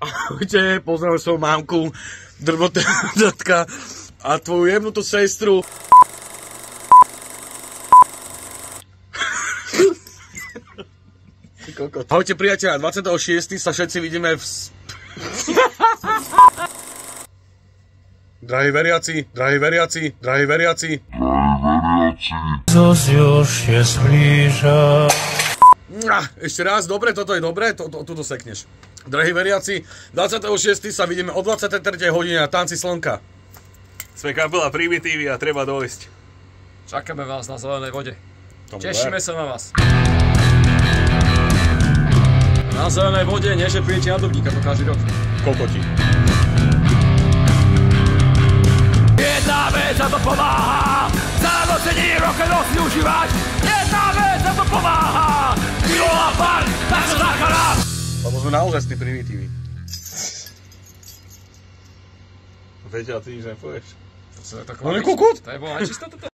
Ahojte, pozdravím svoju mámku, drbotatka a tvoju jebnutú sestru. Ahojte priateľa, 26. sa všetci vidíme v... Drahí veriaci. Jezus już się zbliża. Ešte raz, dobre, toto je dobre, tuto sekneš. Drahí veriaci, 26. sa vidíme o 23. hodine na Tanci slnka. Sme kapela Primitívy a treba dojsť. Čakáme vás na Zelenej vode. Tešíme sa na vás. Na Zelenej vode, nie že príjete na Dubníka, to každý rok. Kokoti. Jedna vec za to pomáha, zanocení rock'n'roll si užívať. Jedna vec za to pomáha, milová pár, tak sa záchala. Lebo sme naozaj tí Primitívy. Veď, a ty nič nepoješ. On je kokot? To je bola čistá toto.